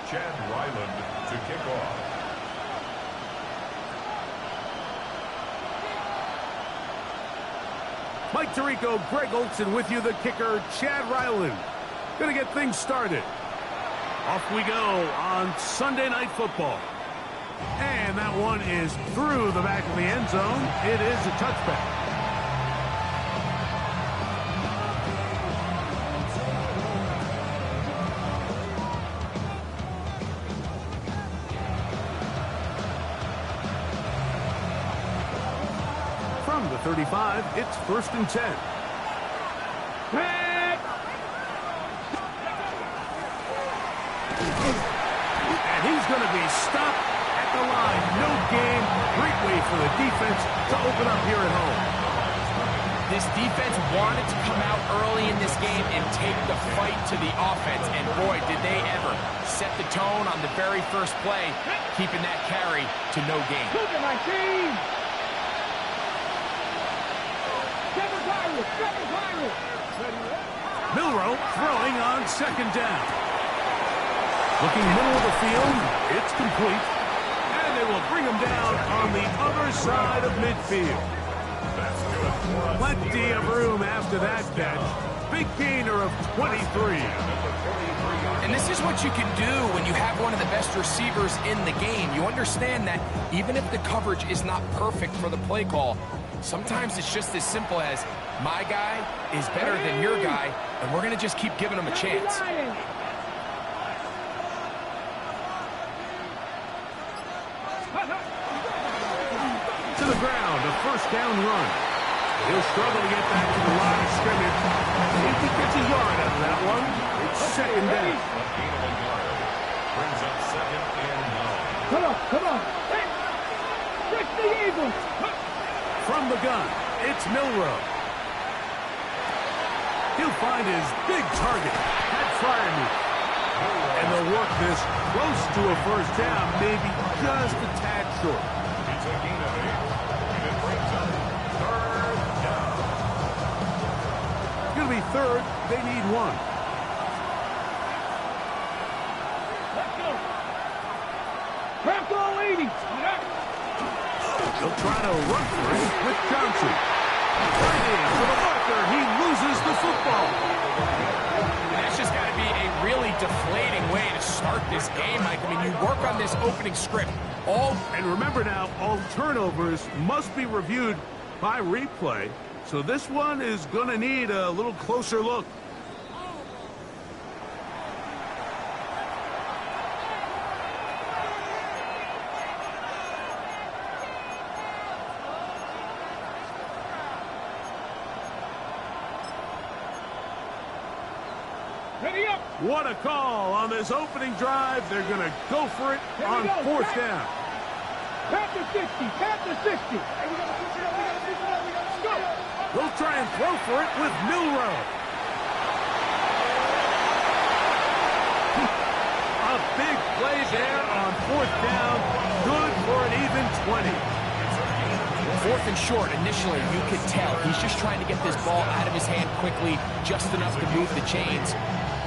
Chad Ryland to kick off. Mike Tirico, Greg Olson with you, the kicker, Chad Ryland. Gonna get things started. Off we go on Sunday Night Football. And that one is through the back of the end zone. It is a touchback. From the 35, it's 1st and 10. And he's going to be stopped at the line. No game. Great way for the defense to open up here at home. This defense wanted to come out early in this game and take the fight to the offense. And boy, did they ever set the tone on the very first play, keeping that carry to no gain. Look at my team! Milroe throwing on 2nd down. Looking middle of the field, it's complete. And they will bring him down on the other side of midfield. That's good. Plenty of room after that catch. Big gainer of 23. And this is what you can do when you have one of the best receivers in the game. You understand that even if the coverage is not perfect for the play call, sometimes it's just as simple as, my guy is better than your guy, and we're going to just keep giving him a chance. To the ground, a 1st down run. He'll struggle to get back to the line of scrimmage. If he gets a yard out of that one, it's 2nd down. Brings up 2nd and 9. Come on. Hey, check the Eagles. From the gun, it's Milroe. He'll find his big target at Fryermuth. And they'll work this close to a 1st down, maybe just a tad short. It's a gain of 8. And it brings up 3rd down. It's going to be 3rd. They need 1. Let's go. Bronco 80. They'll try to run for it with Johnson. Right in for the marker. He loses the football. And that's just got to be a really deflating way to start this game, Mike. I mean, you work on this opening script. And remember now, all turnovers must be reviewed by replay. So this one is going to need a little closer look. Ready up. What a call on this opening drive. They're going to go for it on 4th down. Pat the 60. Pat the 60. Hey, we gotta push it up. Let's go. They'll try and throw for it with Milroe. A big play there on 4th down. Good for an even 20. 4th and short, initially, you could tell. He's just trying to get this ball out of his hand quickly, just enough to move the chains.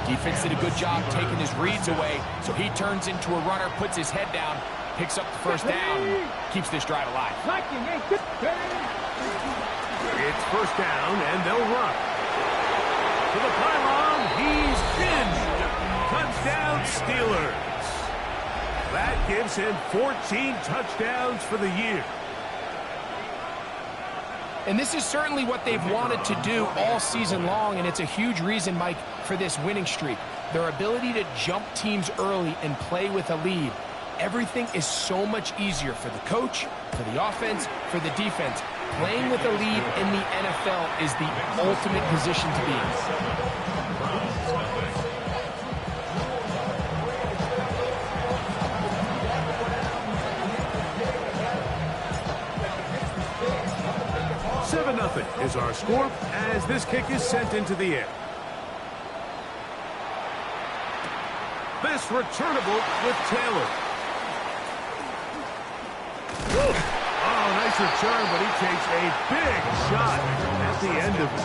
Defense did a good job taking his reads away, so he turns into a runner, puts his head down, picks up the 1st down, keeps this drive alive. It's 1st down, and they'll run. To the pylon, he's pinned. Touchdown, Steelers. That gives him 14 touchdowns for the year. And this is certainly what they've wanted to do all season long, and it's a huge reason, Mike, for this winning streak. Their ability to jump teams early and play with a lead. Everything is so much easier for the coach, for the offense, for the defense. Playing with a lead in the NFL is the ultimate position to be in. 7-0 is our score as this kick is sent into the air. This returnable with Taylor. Oh, nice return, but he takes a big shot at the end of it.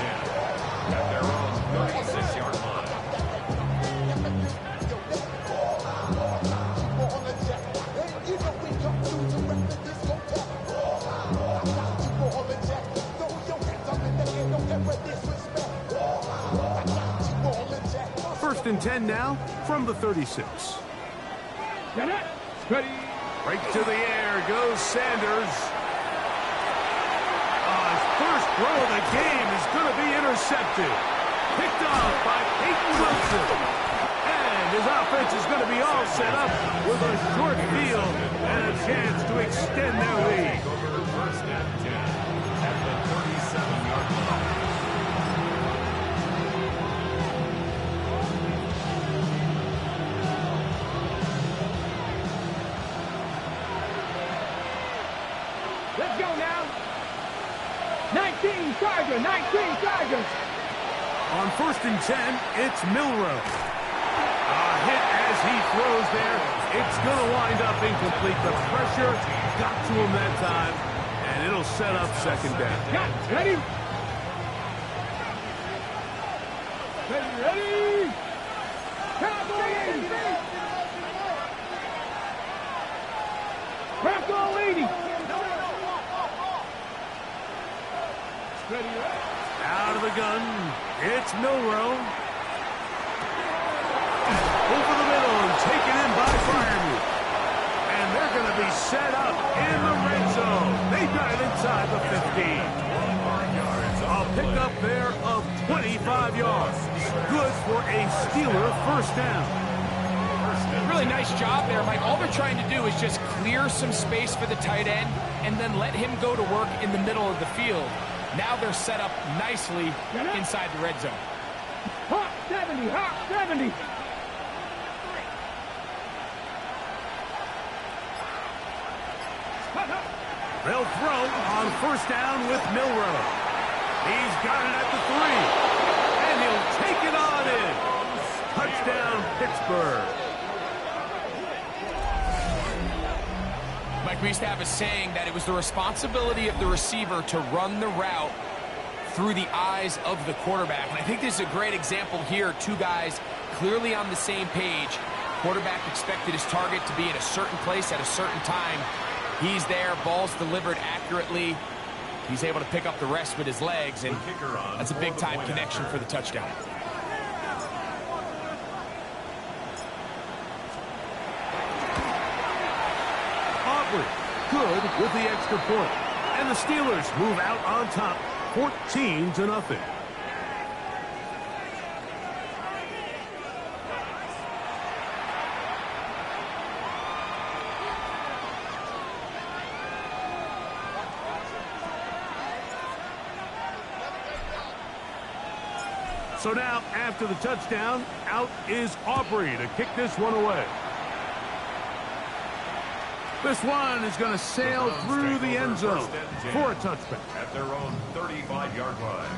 At their own 36-yard line. First and 10 now from the 36. Get it. Ready. Right to the air goes Sanders. His first throw of the game is going to be intercepted. Picked off by Peyton Wilson. And his offense is going to be all set up with a short field and a chance to extend their lead. First and 10 at the 37-yard line. Let's go now. 19 Chargers, 19 Chargers. On first and 10, it's Milroe. A hit as he throws there. It's going to wind up incomplete. The pressure got to him that time, and it'll set up second down. Got it. Ready? Ready? Cowboys! Bronco 80. Ready? Out of the gun, it's Milroe. Over the middle and taken in by Briarmouth. And they're going to be set up in the red zone. They got it inside the 15. A pickup there of 25 yards. Good for a Steeler first down. Really nice job there, Mike. All they're trying to do is just clear some space for the tight end and then let him go to work in the middle of the field. Now they're set up nicely inside the red zone. Hawk 70, Hawk 70. They'll throw on first down with Milroe. He's got it at the 3. And he'll take it on in. Touchdown, Pittsburgh. Mike, we used to have a saying that it was the responsibility of the receiver to run the route through the eyes of the quarterback. And I think this is a great example here. Two guys clearly on the same page. Quarterback expected his target to be in a certain place at a certain time. He's there, ball's delivered accurately. He's able to pick up the rest with his legs, and that's a big-time connection for the touchdown. Aubrey, good with the extra point. And the Steelers move out on top, 14-0. So now, after the touchdown, out is Aubrey to kick this one away. This one is going to sail through the end zone for a touchback. At their own 35-yard line.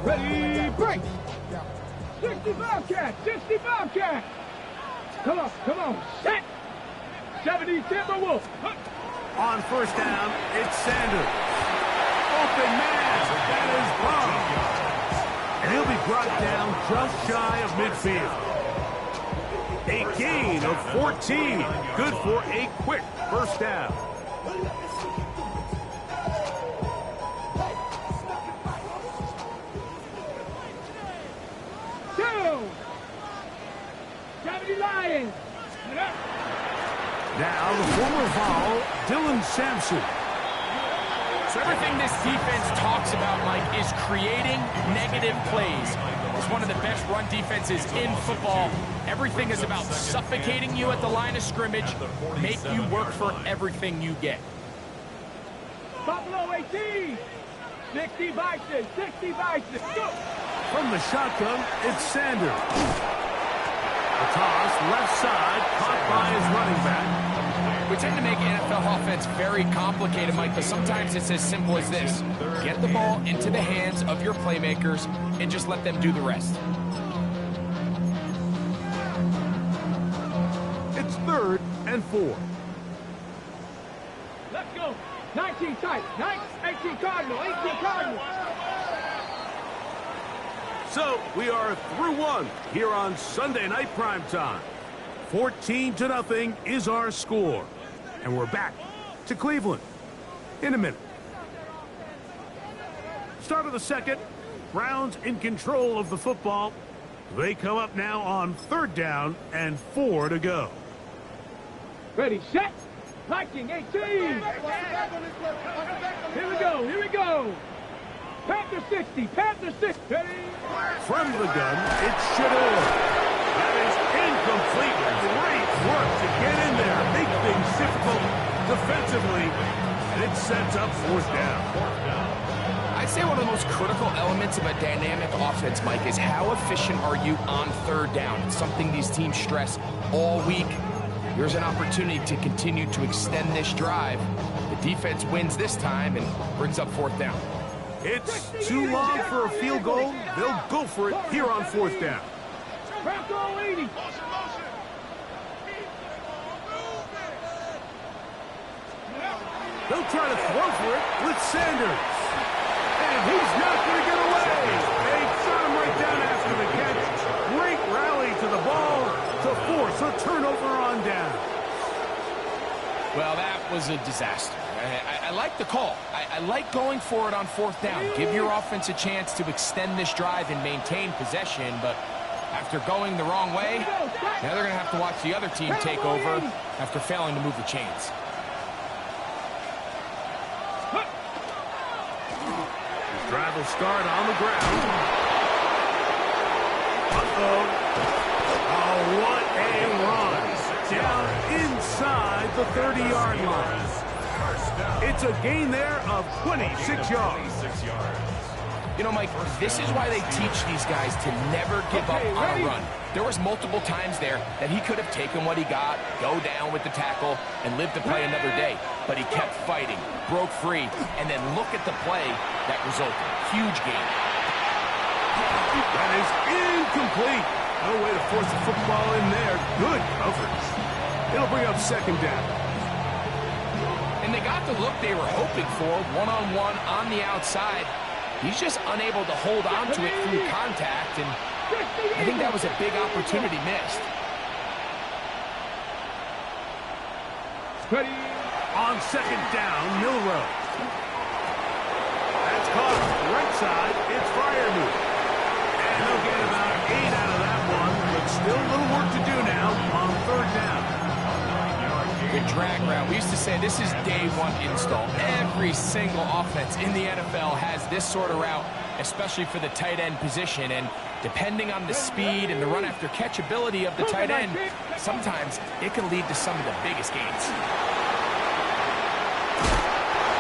Ready, break. 60 Bobcat, 60 Bobcat. Come on, set. 70 Timberwolf. On first down, it's Sanders. Open man, that is Bob. And he'll be brought down just shy of midfield. A gain of 14. Good for a quick first down. Lions. Now the former Vol, Dylan Sampson. So everything this defense talks about, Mike, is creating negative plays. It's one of the best run defenses in football. Everything is about suffocating you at the line of scrimmage, make you work for everything you get. Buffalo 18. 60 Bison, 60 Bison. Go. From the shotgun, it's Sanders. A toss, left side, caught by his running back. We tend to make NFL offense very complicated, Mike, but sometimes it's as simple as this. Get the ball into the hands of your playmakers and just let them do the rest. It's 3rd and 4. Let's go. 19 tight. 18 Cardinal. 18 Cardinal. So we are through one here on Sunday Night Primetime. 14-0 is our score. And we're back to Cleveland in a minute. Start of the second. Browns in control of the football. They come up now on 3rd down and 4 to go. Ready, set. Liking 18. Here we go, here we go. Panther 60, Panther 60. Ready. From the gun, it's Shador. That is incomplete. Great work to get in there. Make things difficult defensively. And it sets up 4th down. I'd say one of the most critical elements of a dynamic offense, Mike, is how efficient are you on 3rd down? It's something these teams stress all week. Here's an opportunity to continue to extend this drive. The defense wins this time and brings up 4th down. It's too long for a field goal. They'll go for it here on 4th down. Bronco 80. They'll try to throw for it with Sanders. And he's not going to get away. They shot him right down after the catch. Great rally to the ball to force a turnover on down. Well, that was a disaster. I like the call. I like going for it on 4th down. Give your offense a chance to extend this drive and maintain possession, but after going the wrong way, now they're going to have to watch the other team take over after failing to move the chains. His drive will start on the ground. Uh-oh. Oh, what a run. Down inside the 30-yard line. It's a gain there of 26 yards. You know, Mike, this is why they teach these guys to never give up on a run. There was multiple times there that he could have taken what he got, go down with the tackle, and live to play another day. But he kept fighting, broke free, and then look at the play that resulted. Huge gain. That is incomplete. No way to force the football in there. Good coverage. It'll bring up 2nd down. And they got the look they were hoping for, one-on-one on the outside. He's just unable to hold on to it through contact, and I think that was a big opportunity missed. Ready. On 2nd down, Milrow. That's caught right side. It's Freiermuth. And they'll get about 8 out of that one, but still a little work to do now on 3rd down. The drag route. We used to say this is day 1 install. Every single offense in the NFL has this sort of route, especially for the tight end position. And depending on the speed and the run after catch ability of the tight end, sometimes it can lead to some of the biggest gains.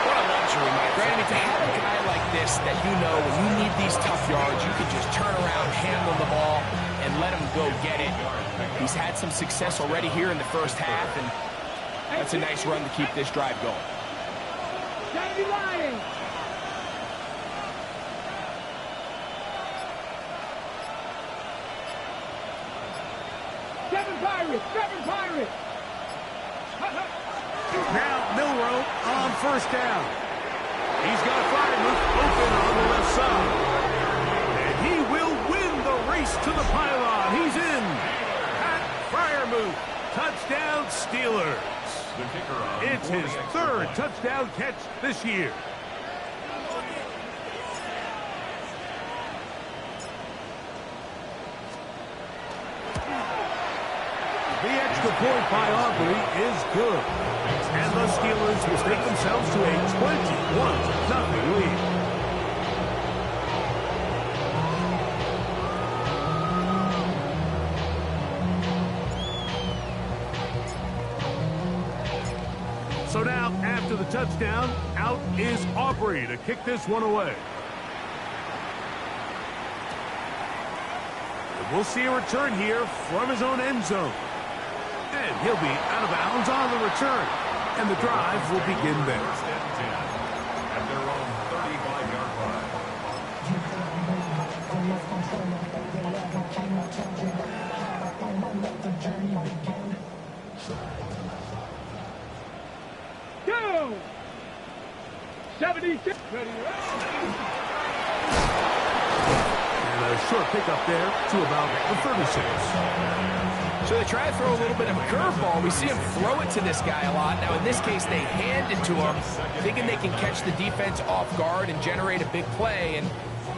What a luxury, Mike. Right? I mean, to have a guy like this that you know when you need these tough yards, you can just turn around, handle the ball, and let him go get it. He's had some success already here in the first half, and that's a nice run to keep this drive going. Sandy Lyons. Seven Pirates. Now Milrow on 1st down. He's got Freiermuth open on the left side. And he will win the race to the pylon. He's in. Pat Freiermuth. Touchdown Steelers. It's his 3rd touchdown catch this year. The extra point by Aubrey is good. And the Steelers will take themselves to a 21-0 lead. So now, after the touchdown, out is Aubrey to kick this one away. And we'll see a return here from his own end zone. And he'll be out of bounds on the return. And the drive will begin there. At their own 35-yard line. Go! 76. Ready. And a a short pickup there to about the 36. So they try to throw a little bit of a curveball. We see him throw it to this guy a lot. Now, in this case, they hand it to him, thinking they can catch the defense off guard and generate a big play. And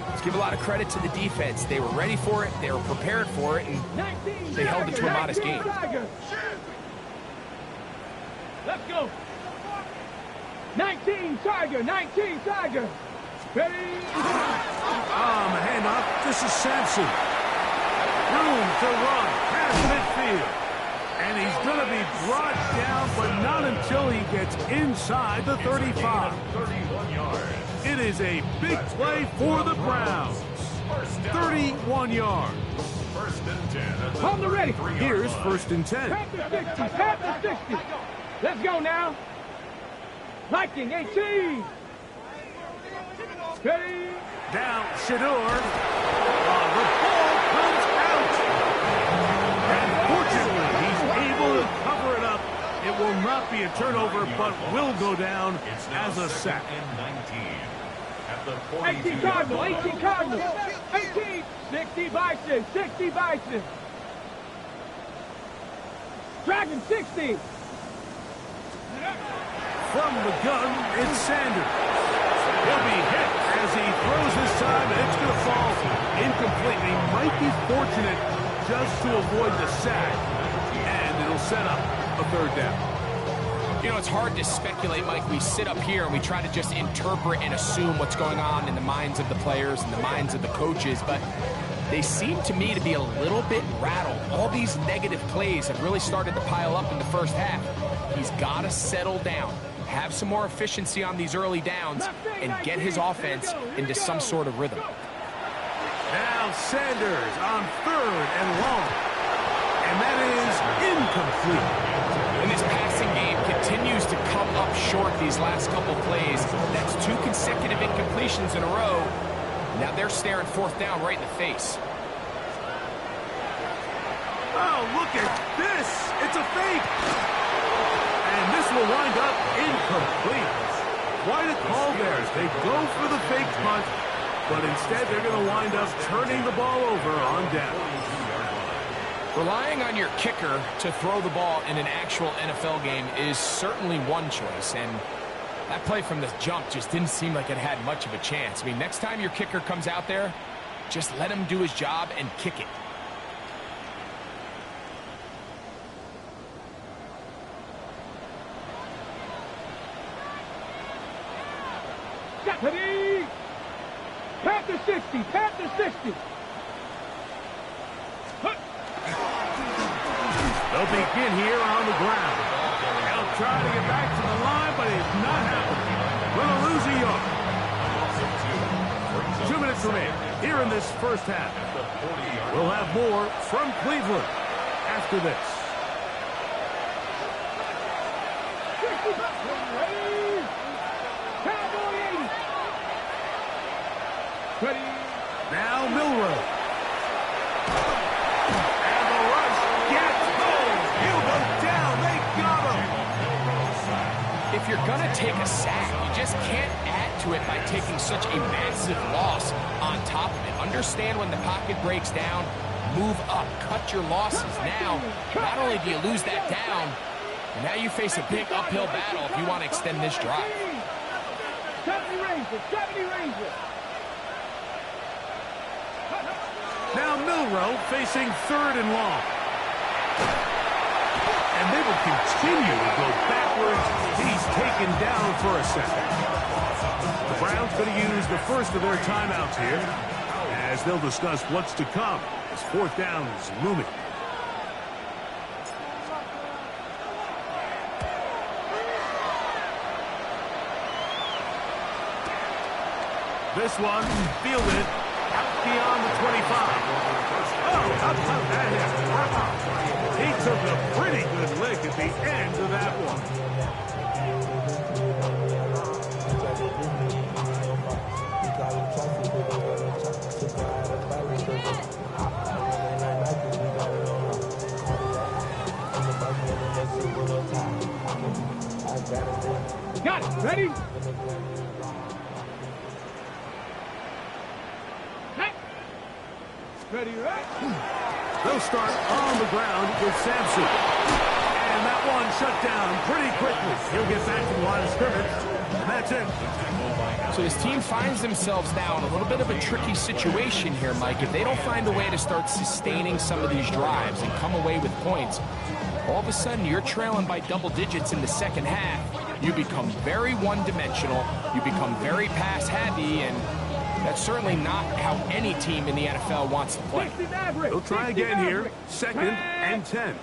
let's give a lot of credit to the defense. They were ready for it, they were prepared for it, and they held it to a modest game. Let's go. 19 Tiger, 19 Tiger. Ready? On the handoff, this is Sampson. Room to run past midfield. And he's going to be brought down, but not until he gets inside the 35. 31 yards. It is a big play for the Browns. 31 yards. First and 10. On the ready. Here's first and 10. Pat the 60, pat the 60. Let's go now. Viking 18. Ready? Down, Shador. The ball comes out. And fortunately, he's able to cover it up. It will not be a turnover, but will go down as a sack. And 19. At the 18 Cardinal, 18 Cardinal. 18. 60 Bison, 60 Bison. Dragon 60. From the gun, it's Sanders. He'll be hit as he throws his time, and it's going to fall incomplete. He might be fortunate just to avoid the sack, and it'll set up a third down. You know, it's hard to speculate, Mike. We sit up here and we try to just interpret and assume what's going on in the minds of the players and the minds of the coaches, but they seem to me to be a little bit rattled. All these negative plays have really started to pile up in the first half. He's got to settle down, have some more efficiency on these early downs, and get his offense into some sort of rhythm. Now Sanders on third and long. And that is incomplete. And this passing game continues to come up short these last couple plays. That's 2 consecutive incompletions in a row. Now they're staring fourth down right in the face. Oh, look at this. It's a fake. And this will wind up incomplete. Quite a call there. They go for the fake punt, but instead they're going to wind up turning the ball over on down. Relying on your kicker to throw the ball in an actual NFL game is certainly one choice, and that play from the jump just didn't seem like it had much of a chance. I mean, next time your kicker comes out there, just let him do his job and kick it. Ready? Panther 60, Panther 60. They'll begin here on the ground. They'll try to get back to the line, but it's not happening. We'll lose a yard. 2 minutes remain here in this first half. We'll have more from Cleveland after this. Ready? Cowboy 80. Ready? Now Milrow. And the rush gets home. He'll go down. They got him. If you're going to take a sack, you just can't add to it by taking such a massive loss on top of it. Understand when the pocket breaks down, move up, cut your losses. Now, not only do you lose that down, but now you face a big uphill battle if you want to extend this drive. 70 Rangers, 70 Rangers. Now Milrow facing third and long. And they will continue to go backwards. He's taken down for a second. The Browns going to use the first of their timeouts here as they'll discuss what's to come as fourth down is looming. This one fielded out beyond the 25. Oh, how about that hit? Wow. He took a pretty good lick at the end of that one. Got it. Ready? Ready, right? They'll start on the ground with Sampson. And that one shut down pretty quickly. He'll get back to the line of scrimmage. And that's it. So this team finds themselves now in a little bit of a tricky situation here, Mike. If they don't find a way to start sustaining some of these drives and come away with points, all of a sudden you're trailing by double digits in the second half. You become very one-dimensional. You become very pass-heavy, and that's certainly not how any team in the NFL wants to play. They'll try again here. 2nd and 10.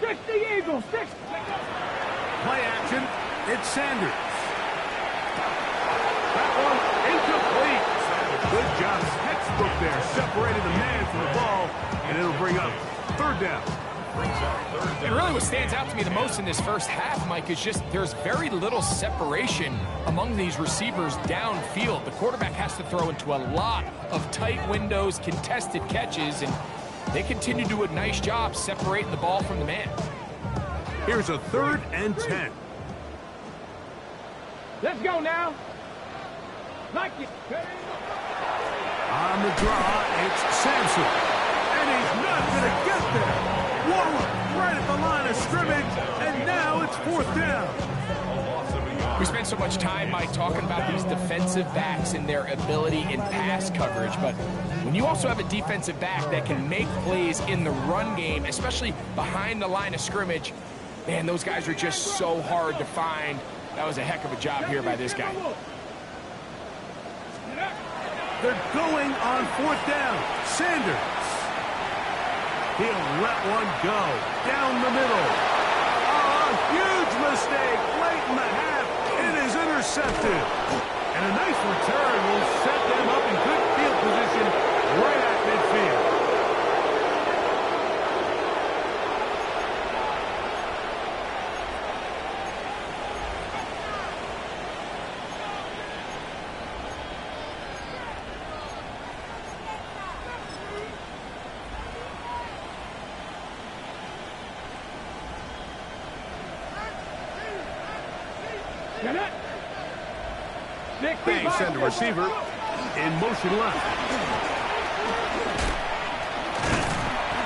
60 Eagles, 60. Play action. It's Sanders. That one incomplete. Good job. Textbook there. Separated the man from the ball, and it'll bring up 3rd down. And really what stands out to me the most in this first half, Mike, is just there's very little separation among these receivers downfield. The quarterback has to throw into a lot of tight windows, contested catches, and they continue to do a nice job separating the ball from the man. Here's a 3rd and 10. Let's go now. Like it. On the draw, it's Sampson. And he's not going to get there. Warlock right at the line of scrimmage, and now it's 4th down. We spend so much time, Mike, talking about these defensive backs and their ability in pass coverage, but when you also have a defensive back that can make plays in the run game, especially behind the line of scrimmage, man, those guys are just so hard to find. That was a heck of a job here by this guy. They're going on 4th down. Sanders. He'll let one go down the middle. Oh, a huge mistake late in the half. It is intercepted. And a nice return will set them up in good field position right at midfield. They send a receiver in motion left.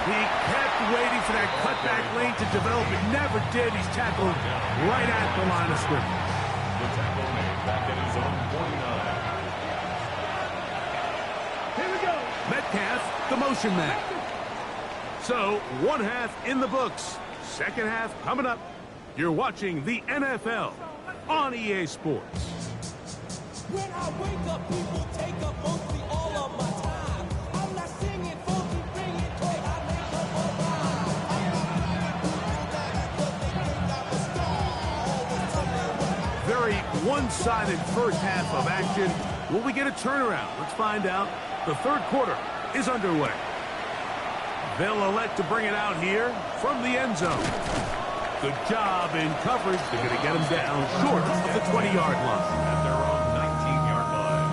He kept waiting for that cutback lane to develop. It never did. He's tackled right at the line of scrimmage. The tackle made back at his own 49. Here we go. Metcalf, the motion man. So, 1 half in the books. 2nd half coming up. You're watching the NFL on EA Sports. When I wake up, people take up mostly all of my time. I'm not singing, funky, bringing joy. I make up a rhyme. Very one-sided first half of action. Will we get a turnaround? Let's find out. The 3rd quarter is underway. They'll elect to bring it out here from the end zone. Good job in coverage. They're going to get him down short of the 20-yard line. At their own 19-yard line.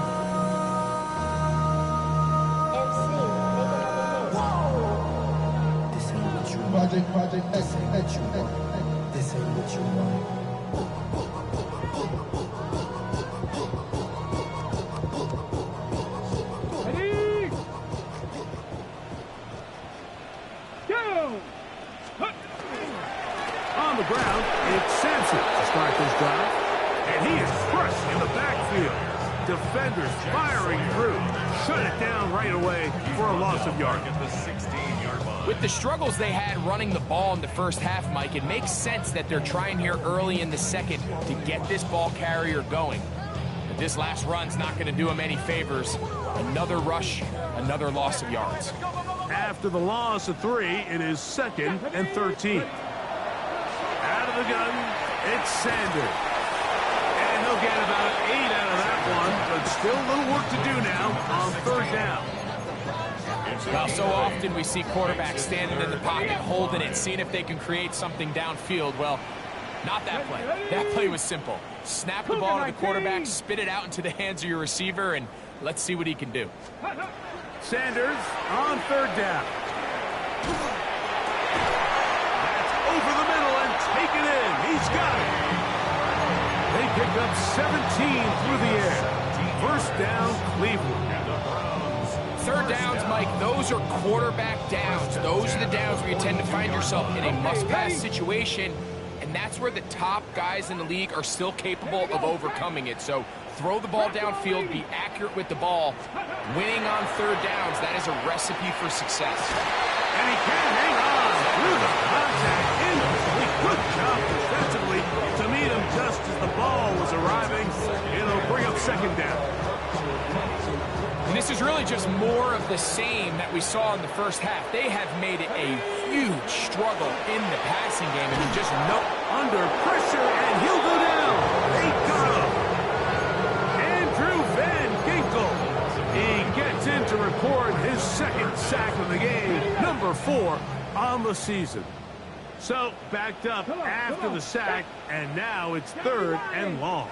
This ain't what you want. Project, this ain't what you want. This ain't what you want. Ready? Go! On the ground, it's Sampson to start this drive. And he is crushed in the backfield. Defenders firing through. Shut it down right away for a loss of yardage. At the 16-yard line. With the struggles they had running the ball in the first half, Mike, it makes sense that they're trying here early in the second to get this ball carrier going. But this last run's not going to do him any favors. Another rush, another loss of yards. After the loss of 3, it is 2nd and 13. Out of the gun, it's Sanders. And they'll get about 8 out of that one, but still a little work to do now on 3rd down. Well, so often we see quarterbacks standing in the pocket, holding it, seeing if they can create something downfield. Well, not that play. That play was simple. Snap the ball to the quarterback, spit it out into the hands of your receiver, and let's see what he can do. Sanders on 3rd down. That's over the middle and taken in. He's got it. They pick up 17 through the air. 1st down, Cleveland. And the Browns Third downs, Mike, those are quarterback downs. Those are the downs where you tend to find yourself in a must-pass situation, and that's where the top guys in the league are still capable of overcoming it. So throw the ball downfield, be accurate with the ball. Winning on third downs, that is a recipe for success. And he can hang on through the contact. Incomplete. Good job defensively to meet him just as the ball was arriving. It'll bring up second down. And this is really just more of the same that we saw in the first half. They have made it a huge struggle in the passing game, and just under pressure, and he'll go down. They got him. Andrew Van Ginkel. He gets in to record his second sack of the game, number 4 on the season. So backed up after the sack, and now it's third and long.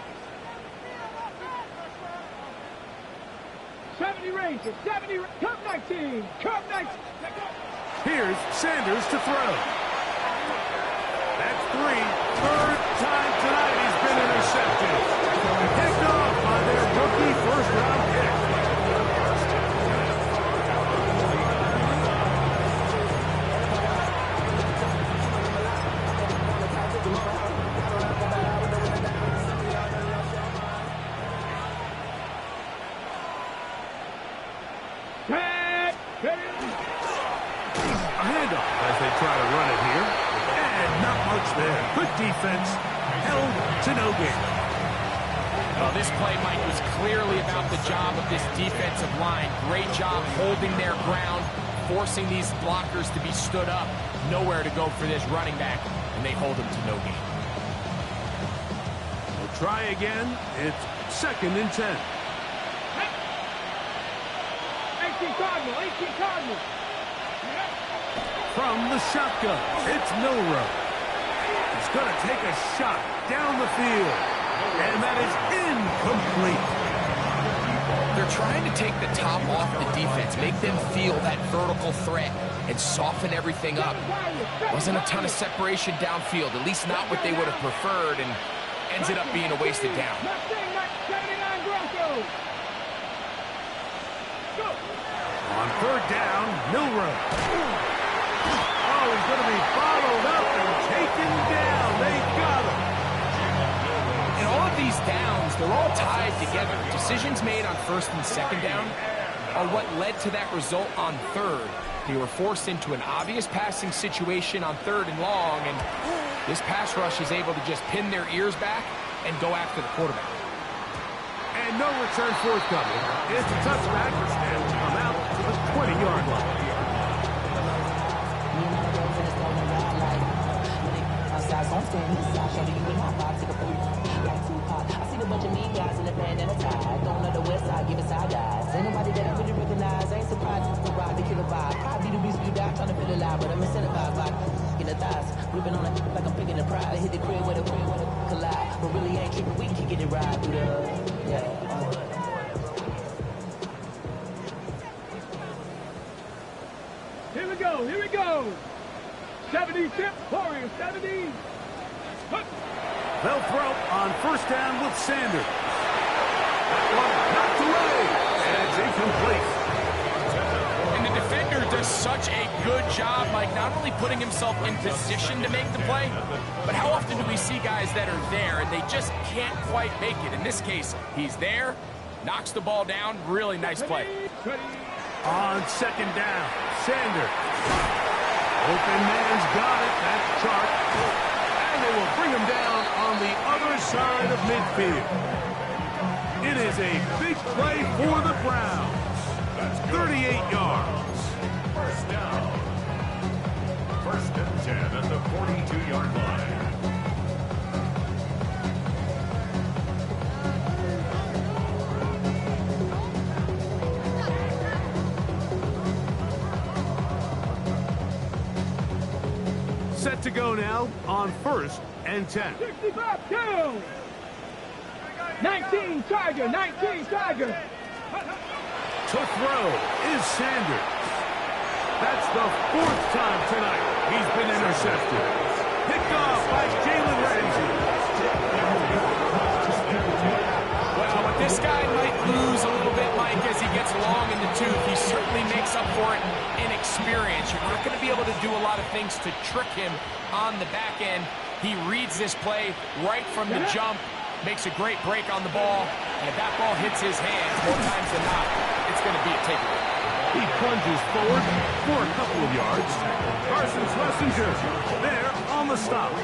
70 Rangers, 70, Curve 19, Curve 19. Here's Sanders to throw. That's 3. Third time tonight he's been intercepted. Picked off by their rookie first-round pick. A handoff as they try to run it here. And not much there. Good defense. Held to no gain. Well, this play, Mike, was clearly about the job of this defensive line. Great job holding their ground, forcing these blockers to be stood up. Nowhere to go for this running back, and they hold him to no gain. We'll try again. It's second and 10. 18 Cardinal, 18 Cardinal. From the shotgun, it's Milrow. He's going to take a shot down the field. And that is incomplete. They're trying to take the top off the defense, make them feel that vertical threat, and soften everything up. Wasn't a ton of separation downfield, at least not what they would have preferred, and ends it up being a wasted down. On third down, Milrow. Oh, he's going to be bottled up and taken down. They got him. And all of these downs, they're all tied together. Decisions made on first and second down are what led to that result on third. They were forced into an obvious passing situation on third and long, and this pass rush is able to just pin their ears back and go after the quarterback. And no return forthcoming. It's a touchback and come out to the 20-yard line. I see the bunch of mean guys in the band and a tie. Going to the west side, giving side eyes. Ain't nobody that I really recognize. Ain't surprised to ride the killer vibe. Probably the reason you die trying to feel alive, but I'm incentivized by in the thighs. Gripping on it like I'm picking the pride. Hit the crib with a collide. But really ain't tripping. We can get it right through the Here we go, here we go. 70 tip, Warriors, 70. They'll throw on first down with Sanders. That one knocked away, and it's incomplete. And the defender does such a good job, Mike, not only putting himself in position to make the play, but how often do we see guys that are there and they just can't quite make it? In this case, he's there, knocks the ball down, really nice play. On second down, Sanders. Open man's got it, that's Chark. And they will bring him down on the other side of midfield. It is a big play for the Browns. That's 38 yards. First down. First and 10 at the 42-yard line. Set to go now on first and 10. 65 kill. 19 Tiger, 19 Tiger. To throw is Sanders. That's the 4th time tonight he's been intercepted. Picked off by Jalen Ramsey. Well, but this guy might lose a little bit, Mike, as he gets long in the tooth. He certainly makes up for it in experience. You're not going to be able to do a lot of things to trick him on the back end. He reads this play right from the jump, makes a great break on the ball, and if that ball hits his hands more times than not, it's going to be a takeaway. He plunges forward for a couple of yards. Carson's messenger there on the stop.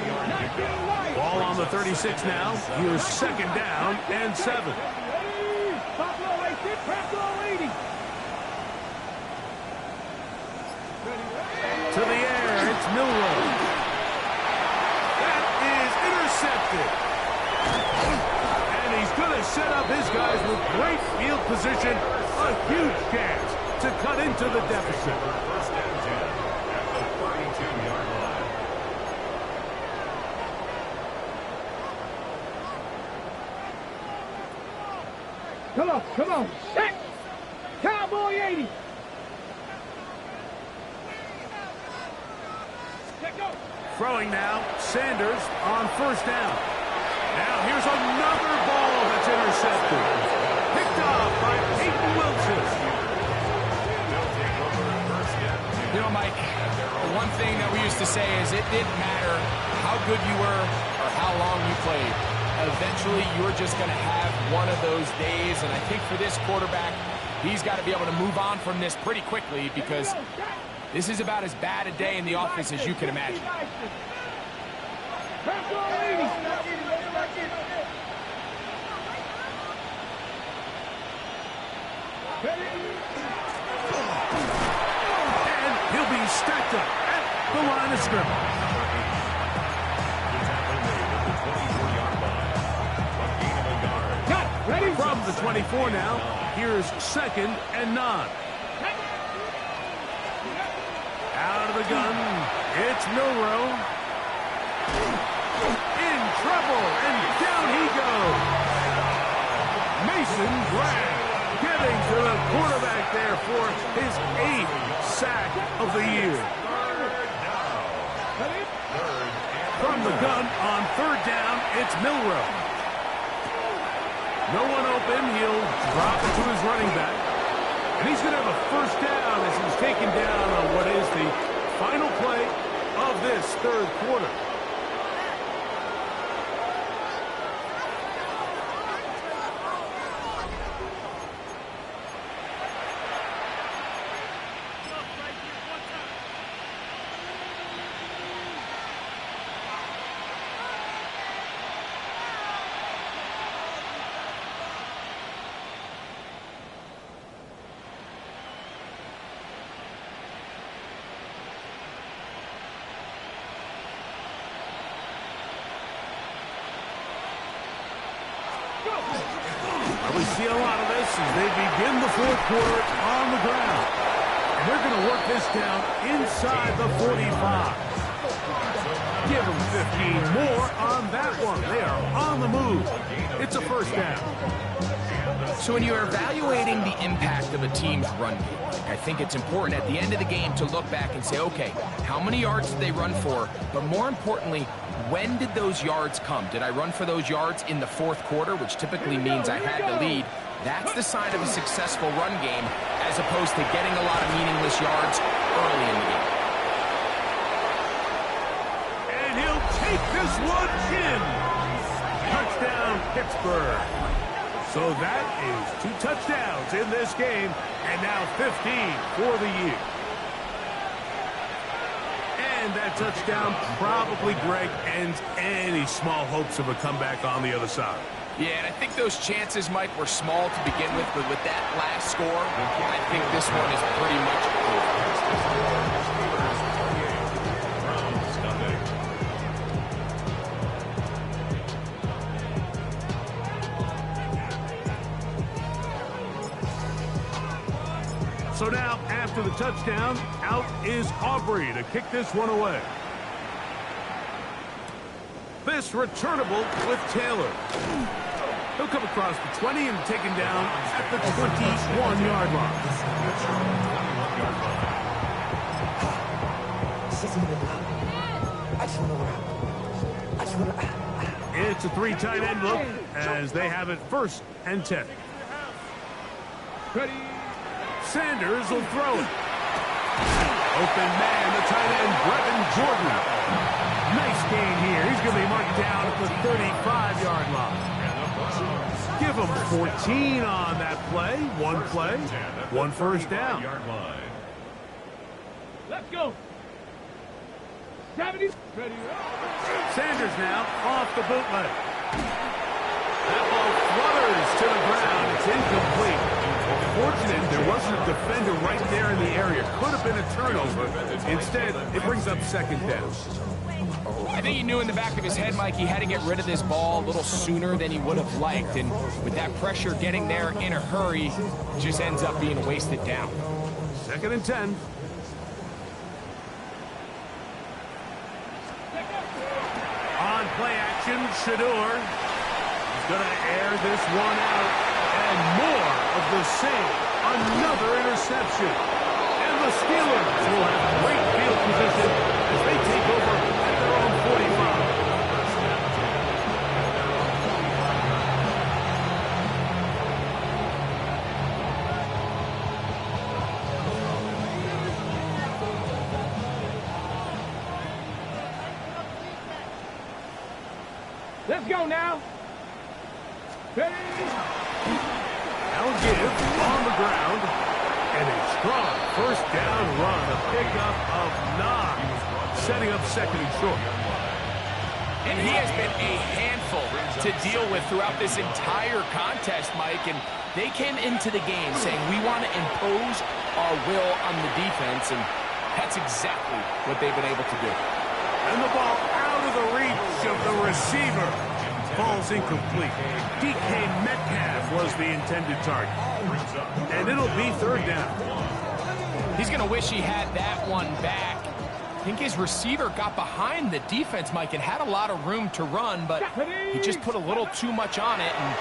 Ball on the 36 now. Here's second down and 7. To the air, it's Milroe. That is intercepted. And he's going to set up his guys with great field position. A huge chance to cut into the deficit. First and 10 at the 32-yard line. Come on. Set. Cowboy 80. Throwing now, Sanders on first down. Now here's another ball that's intercepted. Picked off by Peyton Wilson. You know, Mike, the one thing that we used to say is it didn't matter how good you were or how long you played. Eventually, you're just going to have one of those days, and I think for this quarterback, he's got to be able to move on from this pretty quickly because this is about as bad a day in the office as you can imagine. And he'll be stacked up at the line of scrimmage. From the 24 now, here's second and 9. Out of the gun, it's Milroe. In trouble, and down he goes. Mason Graham getting to the quarterback there for his 8th sack of the year. From the gun on third down, it's Milroe. No one open, he'll drop it to his running back. And he's going to have a first down as he's taken down on what is the final play of this third quarter. We see a lot of this as they begin the fourth quarter on the ground. And they're going to work this down inside the 45. Give them 15 more on that one. They are on the move. It's a first down. So when you're evaluating the impact of a team's run game, I think it's important at the end of the game to look back and say, okay, how many yards did they run for? But more importantly, when did those yards come? Did I run for those yards in the fourth quarter, which typically means I had the lead? That's the sign of a successful run game, as opposed to getting a lot of meaningless yards early in the game. And he'll take this one in. Touchdown, Pittsburgh. So that is 2 touchdowns in this game, and now 15 for the year. And that touchdown probably, Greg, ends any small hopes of a comeback on the other side. Yeah, and I think those chances, Mike, were small to begin with, but with that last score, I think this one is pretty much over. So now, after the touchdown, out is Aubrey to kick this one away. This returnable with Taylor. He'll come across the 20 and taken down at the 21-yard line. It's a 3 tight end look as they have it first and 10. Ready. Sanders will throw it. Open man, the tight end, Brevin Jordan. Nice gain here. He's going to be marked down at the 35-yard line. Give him 14 on that play. One first down. Let's go. 70. Ready. Sanders now off the bootleg. That ball flutters to the ground. It's incomplete. Fortunate there wasn't a defender right there in the area. Could have been a turnover. Instead, it brings up second down. I think he knew in the back of his head, Mike, he had to get rid of this ball a little sooner than he would have liked. And with that pressure getting there in a hurry, it just ends up being a wasted down. 2nd and 10. On play action, Shador. He's going to air this one out. And more of the same. Another interception. And the Steelers will have great field position as they take over at their own 45. Let's go now. Ready. Now give on the ground. And a strong first down run. A pickup of 9. Setting up 2nd and short. And he has been a handful to deal with throughout this entire contest, Mike. And they came into the game saying, we want to impose our will on the defense. And that's exactly what they've been able to do. And the ball out of the reach of the receiver. Falls incomplete. DK Metcalf was the intended target. And it'll be 3rd down. He's going to wish he had that one back. I think his receiver got behind the defense, Mike, and had a lot of room to run, but he just put a little too much on it, and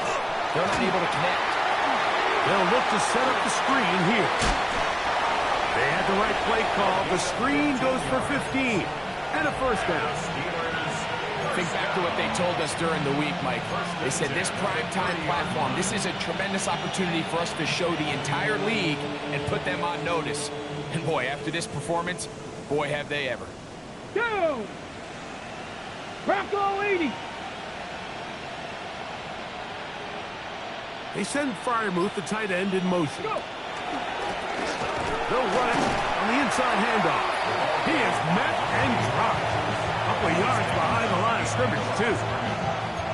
they're not able to connect. They'll look to set up the screen here. They had the right play call. The screen goes for 15 and a first down. Think back to what they told us during the week, Mike. They said this primetime platform, this is a tremendous opportunity for us to show the entire league and put them on notice. And boy, after this performance, boy, have they ever. Go. Bronco 80. They send Freiermuth, the tight end, in motion. Go. They'll run it on the inside handoff. He is met and dropped. A couple of yards behind the line of scrimmage, too.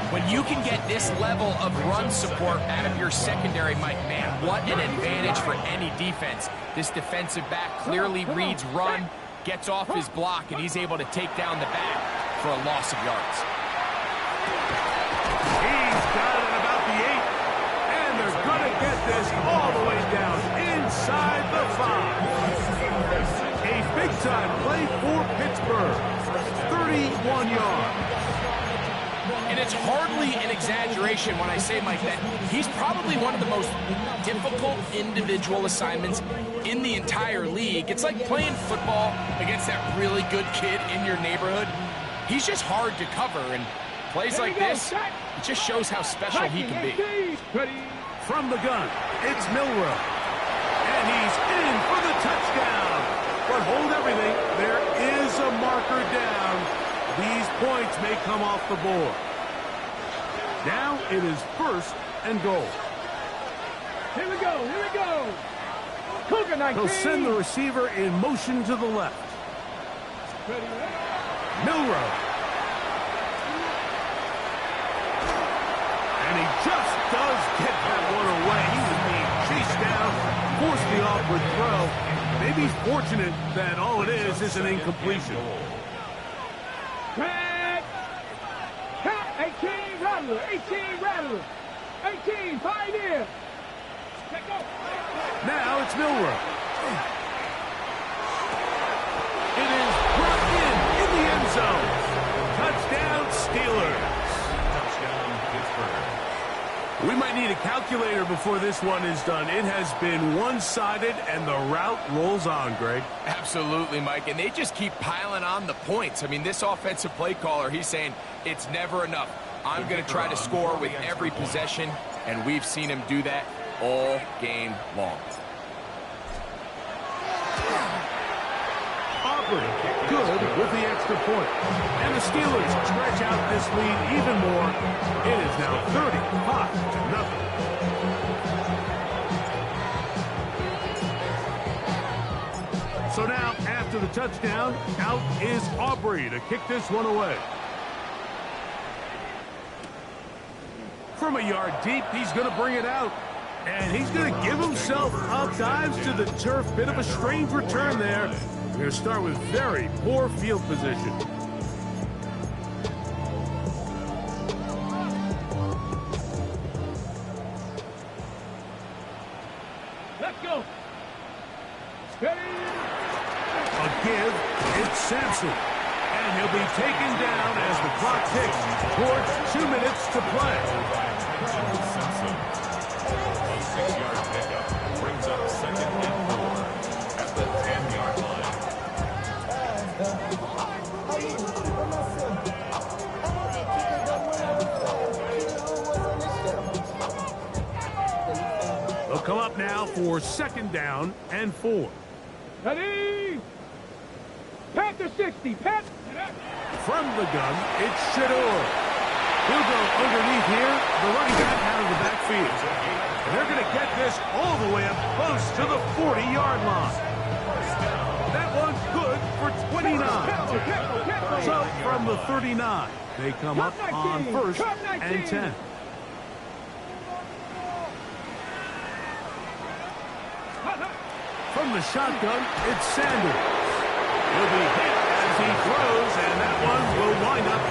When you can get this level of run support out of your secondary, Mike, man, what an advantage for any defense. This defensive back clearly reads run, gets off his block, and he's able to take down the back for a loss of yards. He's got it about the 8. And they're going to get this all the way down inside the 5. A big-time play for Pittsburgh. 31 yards. And it's hardly an exaggeration when I say, Mike, that he's probably one of the most difficult individual assignments in the entire league. It's like playing football against that really good kid in your neighborhood. He's just hard to cover, and plays like this, it just shows how special he can be. From the gun, it's Milrow. And he's in for the touchdown. But hold everything, there is a marker down. These points may come off the board. Now it is 1st and goal. Here we go, here we go. Cougar 19. He'll send the receiver in motion to the left. Ready. Milrow. And he just does get that one away. He was being chased down, forced the awkward throw. Maybe he's fortunate that all it is an incompletion. Red. Count 18 Rattler, 18 Rattler. 18, Pioneer. Let go. Now it's Milrow. It is brought in the end zone. Touchdown, Steelers. Touchdown, Pittsburgh. We might need a calculator before this one is done. It has been one-sided, and the route rolls on, Greg. Absolutely, Mike, and they just keep piling on the points. I mean, this offensive play caller, he's saying it's never enough. I'm going to try to score with every possession, and we've seen him do that all game long. Shepard, good with the extra point. And the Steelers stretch out this lead even more. It is now 35-0. So now, after the touchdown, out is Aubrey to kick this one away. From a yard deep, he's going to bring it out. And he's going to give himself up, dives to the turf. Bit of a strange return there. We're going to start with very poor field position. Let's go. Steady. A give, it's Sampson. And he'll be taken down as the clock ticks towards 2 minutes to play. Simpson. A 6-yard pickup brings up 2nd and 4 at the 10-yard line. They'll come up now for 2nd down and 4. Ready. Panther 60. Panther. From the gun, it's Shedeur. He'll go underneath here, the running back out of the backfield. And they're going to get this all the way up close to the 40-yard line. That one's good for 29. So from the 39, they come up on 1st and 10. From the shotgun, it's Sanders. He'll be hit as he throws, and that one will wind up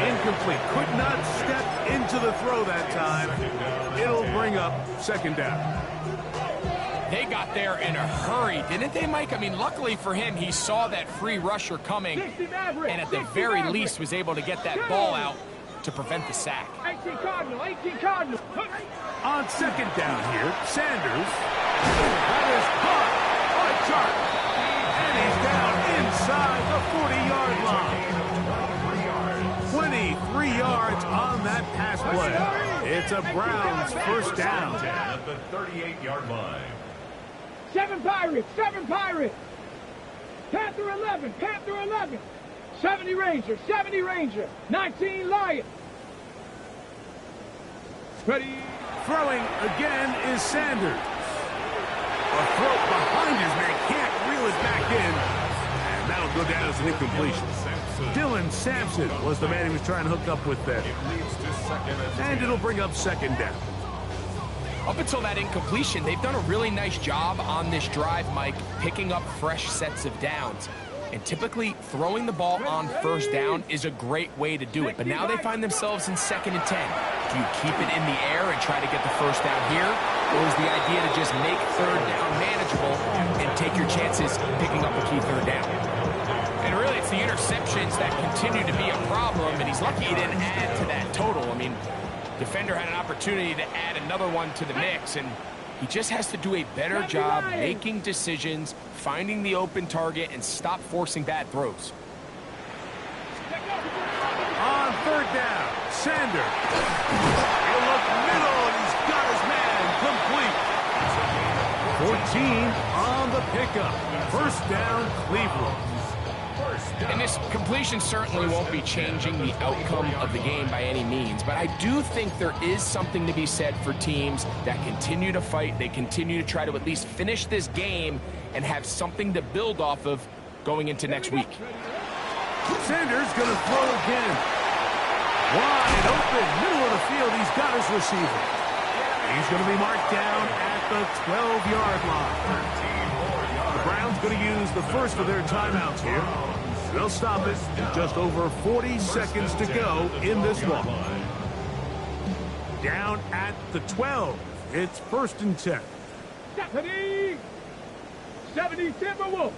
incomplete. Could not step into the throw that time. It'll bring up 2nd down. They got there in a hurry, didn't they, Mike? I mean, luckily for him, he saw that free rusher coming, and at the very least was able to get that ball out to prevent the sack. 18 Cardinal. 18 Cardinal. On 2nd down here, Sanders. That is caught by Chark. And he's down inside the 40-yard line. 23 yards on that pass play. It's a Browns 1st down. At the 38-yard line. 7 Pirates. 7 Pirates. Panther 11. Panther 11. 70 Ranger. 70 Ranger. 19 Lion. Ready. Throwing again is Sanders. A throw behind his man, can't reel it back in. And that'll go down as an incompletion. Dylan Sampson was the man he was trying to hook up with there. And it'll bring up 2nd down. Up until that incompletion, they've done a really nice job on this drive, Mike, picking up fresh sets of downs. And typically, throwing the ball on 1st down is a great way to do it. But now they find themselves in 2nd and 10. Do you keep it in the air and try to get the 1st down here? Or is the idea to just make 3rd down manageable and take your chances picking up a key 3rd down? And really, it's the interceptions that continue to be a problem, and he's lucky he didn't add to that total. I mean, defender had an opportunity to add another one to the mix, and he just has to do a better job making decisions, finding the open target, and stop forcing bad throws. On 3rd down, Sanders. He'll look middle, and he's got his man complete. 14 on the pickup. 1st down, Cleveland. And this completion certainly won't be changing the outcome of the game by any means, but I do think there is something to be said for teams that continue to fight. They continue to try to at least finish this game and have something to build off of going into next week. Sanders going to throw again. Wide open, middle of the field. He's got his receiver. He's going to be marked down at the 12-yard line. The Browns going to use the first of their timeouts here. They'll stop it in just over 40 seconds to go in this one. Down at the 12. It's 1st and 10. 70 Timberwolf.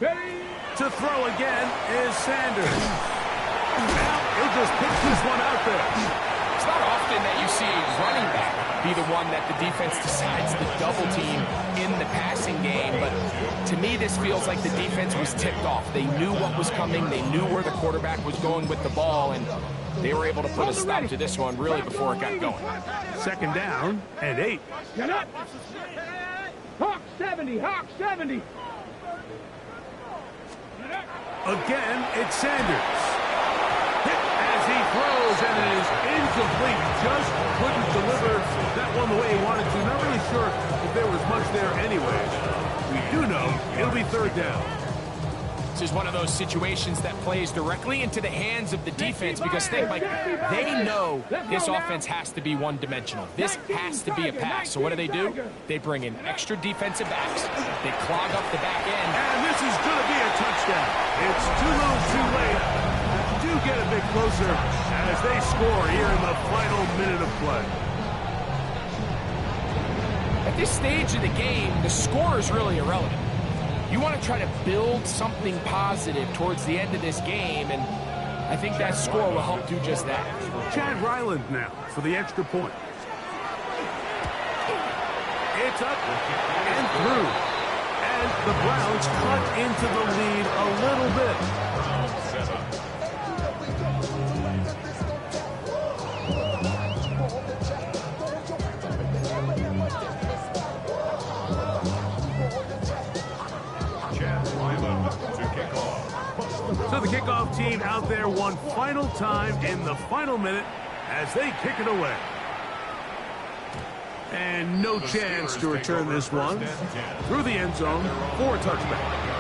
Ready. To throw again is Sanders. Now he'll just pick this one out there. It's not often that you see a running back be the one that the defense decides to double team in the passing game, but to me this feels like the defense was tipped off. They knew what was coming, they knew where the quarterback was going with the ball, and they were able to put a stop to this one really before it got going. 2nd down and 8. Get up. Hawk 70. Hawk 70. Again, it's Sanders. Hit as he throws, and it is incomplete. Just couldn't deliver that one the way he wanted to. Not really sure if there was much there anyway. We do know it'll be third down. This is one of those situations that plays directly into the hands of the defense because think, Mike, they know this offense has to be one-dimensional. This has to be a pass. So what do? They bring in extra defensive backs. They clog up the back end. And this is going to be a touchdown. It's too little too late. Do get a bit closer as they score here in the final minute of play. At this stage of the game, the score is really irrelevant. You want to try to build something positive towards the end of this game, and I think that score will help do just that. Chad Ryland now for the extra point. It's up and through. And the Browns cut into the lead a little bit. So the kickoff team out there one final time in the final minute as they kick it away. And no chance to return this one through the end zone for a touchback.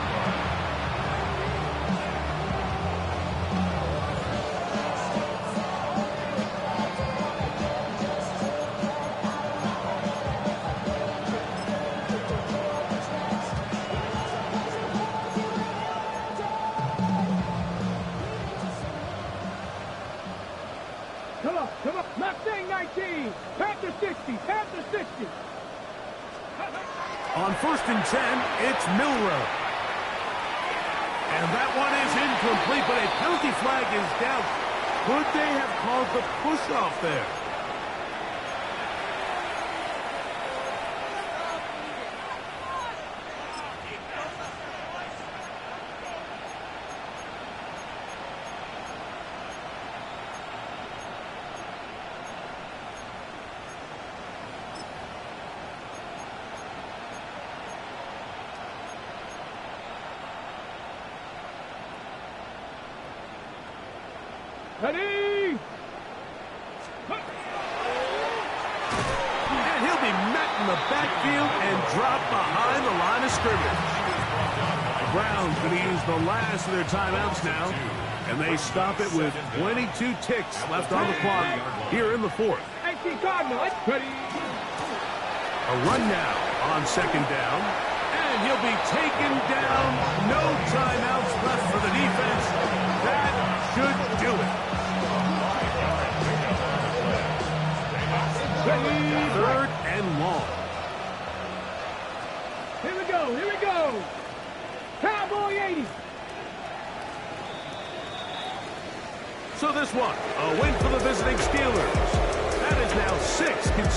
Come on, Mustang 19, Panther 60, Panther 60. On 1st and 10, it's Milrow. And that one is incomplete, but a penalty flag is down. Could they have called the push-off there? Ready? And he'll be met in the backfield and dropped behind the line of scrimmage. The Browns going to use the last of their timeouts now, and they stop it with 22 ticks left on the clock here in the fourth. AC Cardinal, ready? A run now on 2nd down, and he'll be taken down. No timeouts left for the defense. That should do it. 3rd and long. Here we go. Cowboy 80. So this one, a win for the visiting Steelers. That is now 6 consecutive.